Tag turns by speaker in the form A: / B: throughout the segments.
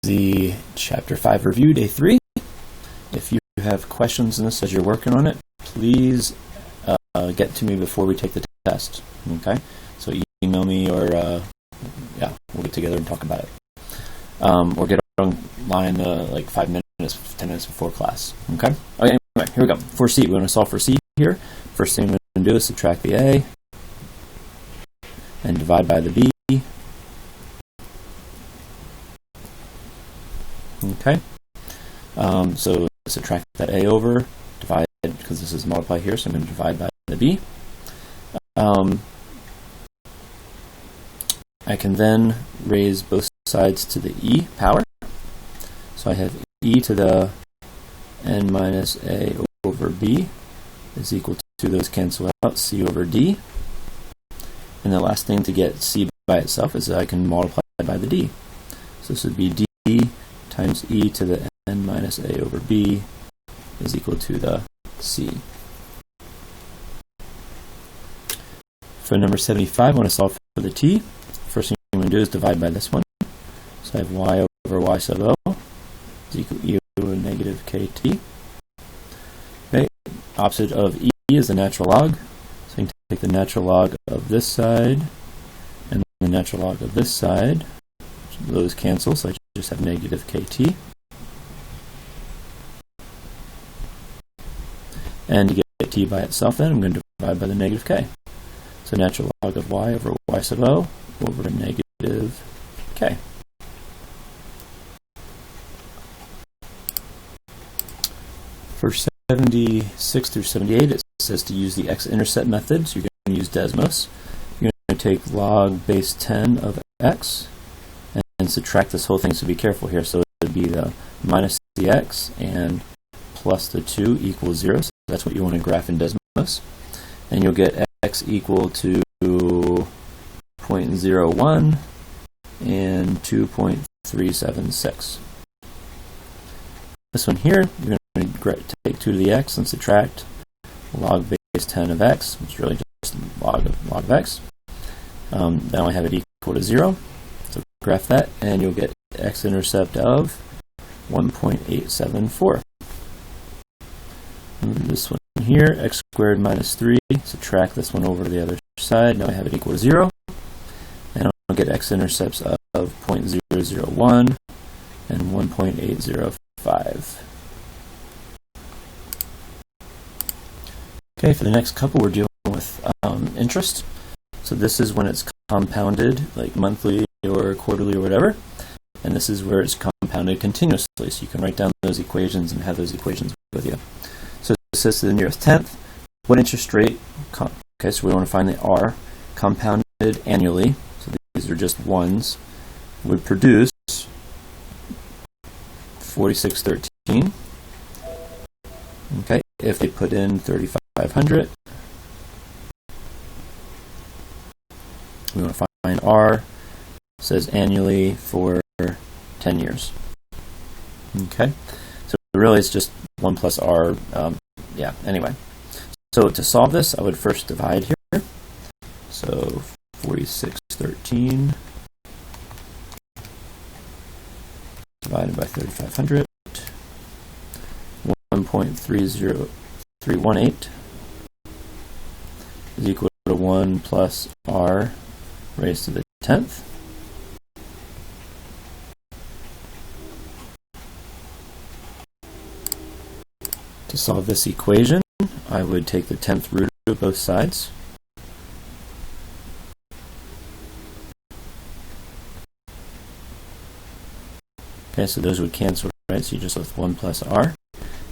A: the Chapter 5 review, Day 3. If you have questions in this as you're working on it, please get to me before we take the test. Okay? So email me or, we'll get together and talk about it. Or get online like 5 minutes, 10 minutes before class. Okay? Okay, anyway, here we go. For C, we want to solve for C here. First thing we're going to do is subtract the A and divide by the B. Okay, so subtract that A over, divide, because this is multiply here, so I'm going to divide by the B. I can then raise both sides to the E power. So I have E to the N minus A over B is equal to, those cancel out, C over D. And the last thing to get C by itself is that I can multiply by the D. So this would be D times E to the N minus A over B is equal to the C. For number 75, I want to solve for the T. First thing I'm going to do is divide by this one. So I have Y over Y sub O is equal to E over negative KT. Okay. Opposite of E is the natural log. So I can take the natural log of this side and the natural log of this side. Those cancel, so I just have negative KT. And to get T by itself then, I'm going to divide by the negative K. So natural log of Y over Y sub O over negative K. For 76 through 78, it says to use the x-intercept method, so you're going to use Desmos. You're going to take log base 10 of x and subtract this whole thing, so be careful here. So it would be the minus the x and plus the 2 equals 0. So that's what you want to graph in Desmos. And you'll get x equal to 0.01 and 2.376. This one here, you're going to take 2 to the x and subtract log base 10 of x, which is really just log of x. Now I have it equal to 0. So graph that, and you'll get x-intercept of 1.874. This one here, x squared minus 3, subtract this one over to the other side. Now I have it equal to 0. And I'll get x-intercepts of 0.001 and 1.805. Okay, for the next couple, we're dealing with interest. So this is when it's compounded, like monthly or quarterly or whatever. And this is where it's compounded continuously. So you can write down those equations and have those equations with you. So it says to the nearest tenth, what interest rate, okay, so we want to find the R, compounded annually, so these are just ones, would produce 4613. Okay, if they put in 3500, we want to find R, says annually for 10 years. Okay, so really it's just 1 plus R, anyway. So to solve this, I would first divide here. So 4613 divided by 3500, 1.30318 is equal to 1 plus R raised to the 10th. To solve this equation, I would take the 10th root of both sides. Okay, so those would cancel, right? So you just left 1 plus R.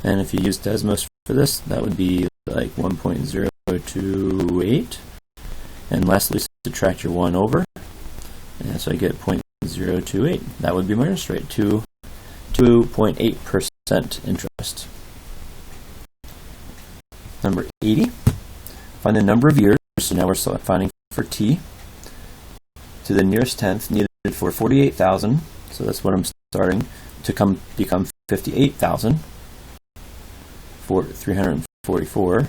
A: And if you use Desmos for this, that would be like 1.028. And lastly, subtract your 1 over. And so I get 0.028. That would be my interest rate, 2.8% interest. Number 80, find the number of years, so now we're finding for T, to the nearest tenth, needed for 48,000, so that's what I'm starting, to become 58,000, for 344,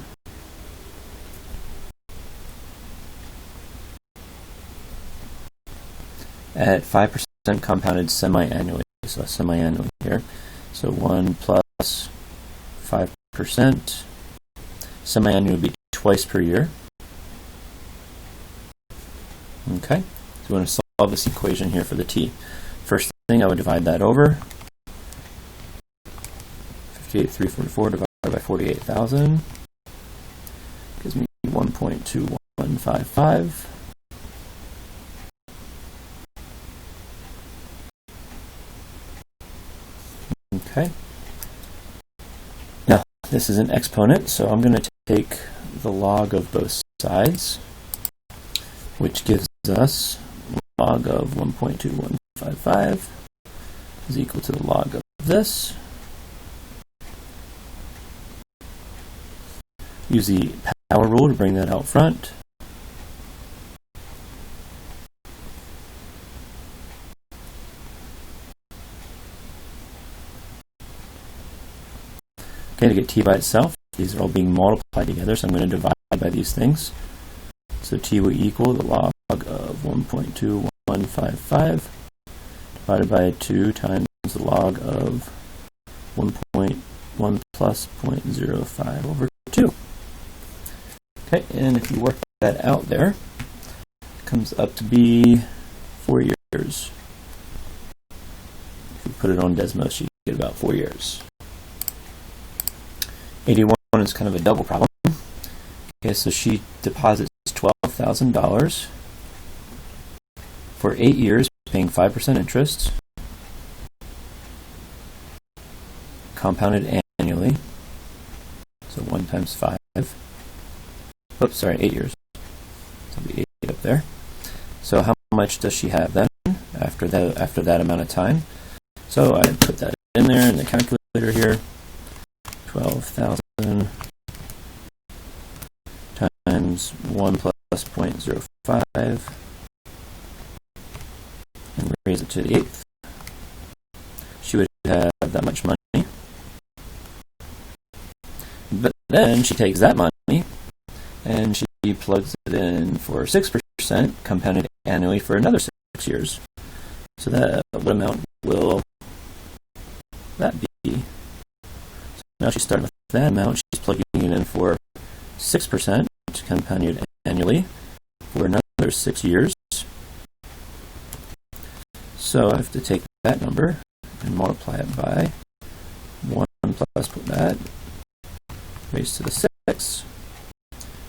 A: at 5% compounded semi-annually. so semi-annually here. So 1 plus 5%. Semi-annual would be twice per year. Okay, so we want to solve this equation here for the t. First thing, I would divide that over. 58,344 divided by 48,000 gives me 1.2155. Okay. Now, this is an exponent, so I'm going to take the log of both sides, which gives us log of 1.2155 is equal to the log of this. Use the power rule to bring that out front. Okay, to get t by itself, these are all being multiplied together, so I'm going to divide by these things. So t will equal the log of 1.2155 divided by 2 times the log of 1.1 plus 0.05 over 2. Okay, and if you work that out there, it comes up to be 4 years. If you put it on Desmos, you get about 4 years. 81 is kind of a double problem. Okay, so she deposits $12,000 for 8 years, paying 5% interest, compounded annually. So 1 times 5. Oops, sorry, 8 years. So it'll be 8 up there. So how much does she have then after that amount of time? So I put that in there in the calculator here. 12,000 times 1 plus 0.05 and raise it to the 8th. She would have that much money. But then she takes that money and she plugs it in for 6% compounded annually for another 6 years. So that, what amount will that be? Now she's starting with that amount. She's plugging it in for 6% compounded annually for another 6 years. So I have to take that number and multiply it by 1 plus that raised to the 6.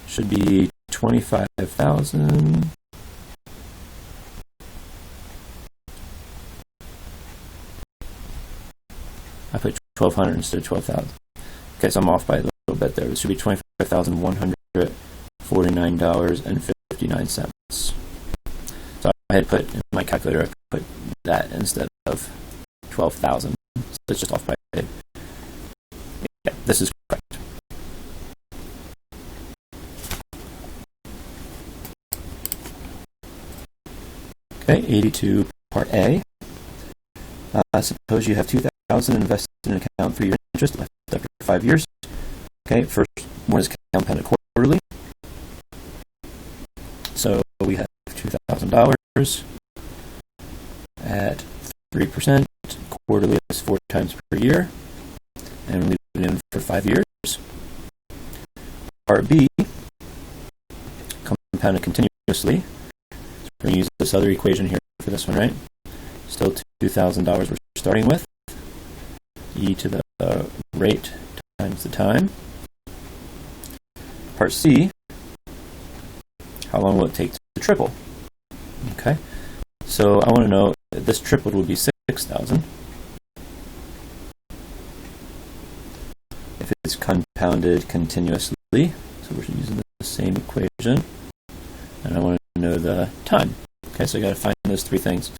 A: Should be 25,000. I put 1,200 instead of 12,000. Okay, so I'm off by a little bit there. It should be $25,149.59. So I had put in my calculator, I put that instead of 12,000. So it's just off by. Yeah, this is correct. Okay, 82 part A. Suppose you have 2,000 invested in an account for your interest left after 5 years. Okay, first one is compounded quarterly. So we have $2,000 at 3%. Quarterly is 4 times per year, and we leave it in for 5 years. Part B, compounded continuously. We're going to use this other equation here for this one, right? Still $2,000 we're starting with. E to the rate times the time. Part C, how long will it take to triple? Okay, so I want to know that this tripled would be 6,000. If it's compounded continuously, so we're using the same equation, and I want to know the time. Okay, so you got to find those 3 things.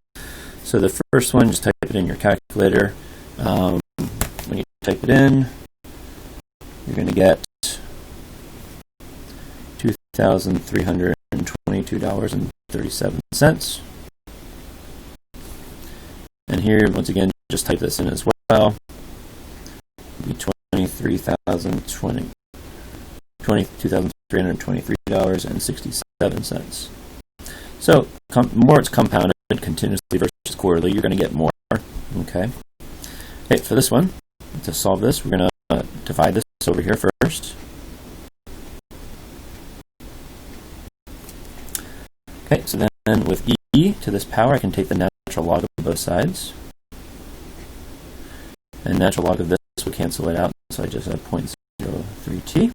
A: So the first one, just type it in your calculator. When you type it in, you're going to get $2,322.37. And here, once again, just type this in as well. It'll be $22,323.67. So, more it's compounded continuously versus quarterly, you're going to get more. Okay. Okay, for this one, to solve this, we're going to divide this over here first. Okay, so then with e to this power, I can take the natural log of both sides. And natural log of this would cancel it out, so I just have 0.03t.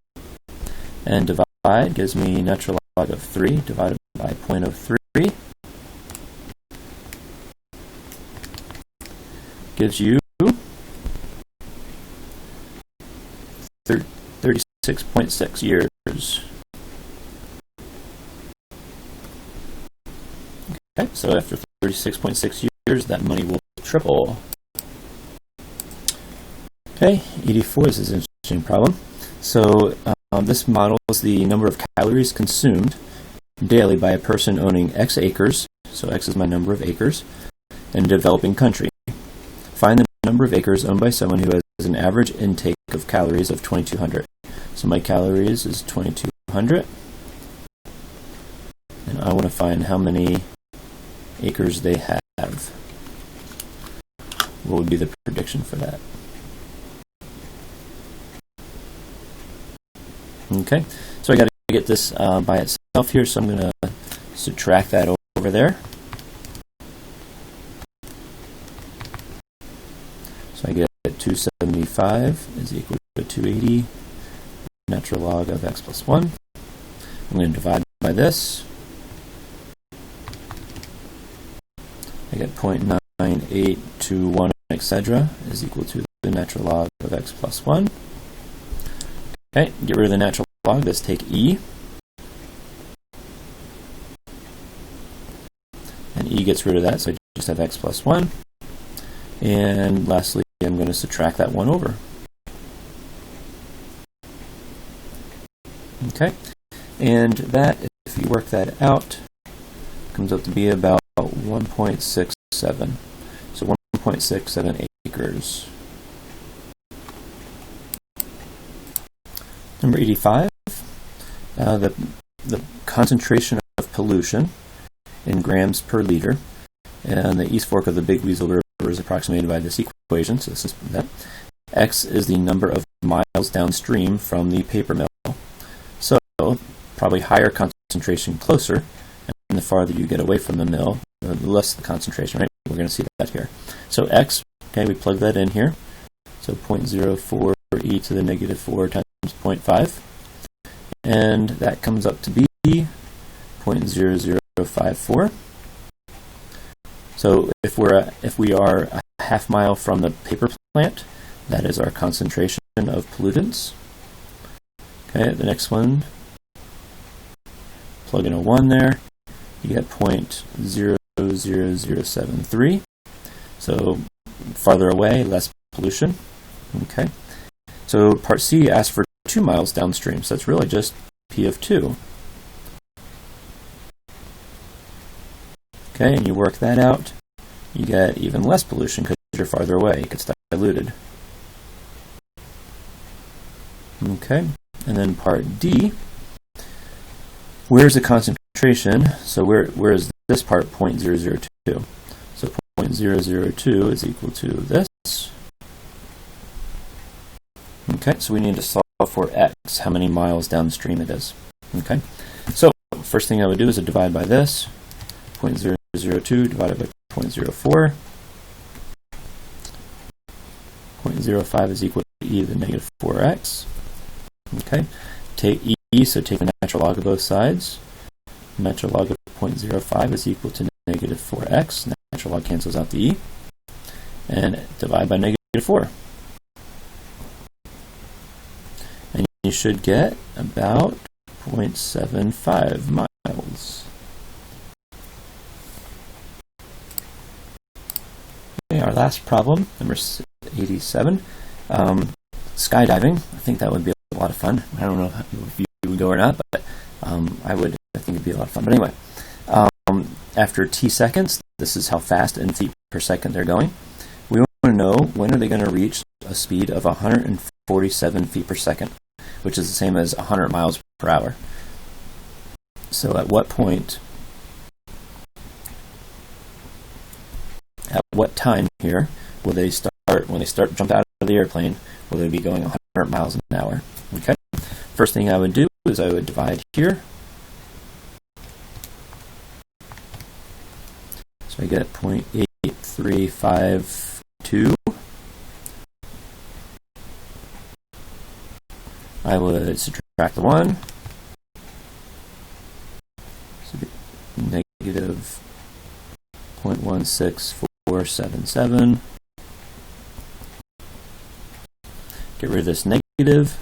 A: And divide gives me natural log of 3 divided by 0.03. Gives you 36.6 years. Okay, so after 36.6 years, that money will triple. Okay, 84 is an interesting problem. So this models the number of calories consumed daily by a person owning X acres, so X is my number of acres, in a developing country. Find the number of acres owned by someone who has an average intake of calories of 2,200. So my calories is 2,200, and I want to find how many acres they have. What would be the prediction for that? Okay, so I got to get this by itself here, so I'm going to subtract that over there. So I get 275 is equal to 280 natural log of x plus 1. I'm going to divide by this. I get 0.9821, etc. is equal to the natural log of x plus 1. Okay, get rid of the natural log. Let's take e. And e gets rid of that, so I just have x plus 1. And lastly, I'm going to subtract that 1 over. Okay, and that, if you work that out, comes up to be about 1.67. So 1.67 acres. Number 85, the concentration of pollution in grams per liter and the East Fork of the Big Weasel River is approximated by this equation. So this is that. X is the number of miles downstream from the paper mill. So probably higher concentration closer, and the farther you get away from the mill, the less the concentration, right? We're going to see that here. So X, okay, we plug that in here. So 0.04 e to the negative 4 times 0.5, and that comes up to be 0.0054. So if we are a half mile from the paper plant, that is our concentration of pollutants. Okay, the next one, plug in a 1 there, you get 0.00073. So farther away, less pollution. Okay, so part C asks for 2 miles downstream, so it's really just P of 2. Okay, and you work that out, you get even less pollution because you're farther away, it gets diluted. Okay, and then part D, where's the concentration? So where is this part? 0.002. So 0.002 is equal to this. Okay, so we need to solve for x, how many miles downstream it is. Okay, so first thing I would do is divide by this. 0.002 divided by 0.04. 0.05 is equal to e to the negative 4x. Okay, take e, so take the natural log of both sides. Natural log of 0.05 is equal to negative 4x. Natural log cancels out the e. And divide by negative 4. And you should get about 0.75 miles. Okay, our last problem, number 87. Skydiving. I think that would be a lot of fun. I don't know if you would go or not, but I think it'd be a lot of fun. But anyway, after t seconds, this is how fast in feet per second they're going. We want to know when are they going to reach a speed of 147 feet per second, which is the same as 100 miles per hour. So at what point, at what time here, will they start, when they jump out of the airplane, will they be going 100 miles an hour? Okay. First thing I would do is I would divide here. So I get 0.8352. I would subtract the 1. So negative 0.16477. Get rid of this negative.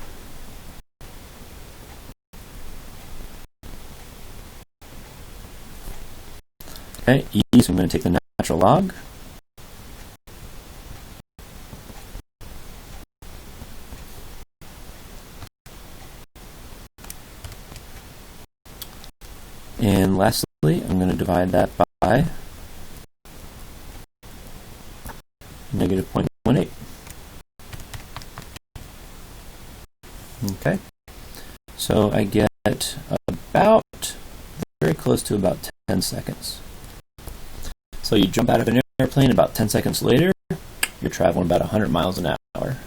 A: Okay, e, so I'm going to take the natural log. And lastly, I'm going to divide that by negative 0.18. Okay, so I get about, very close to about 10 seconds. So you jump out of an airplane, about 10 seconds later, you're traveling about 100 miles an hour.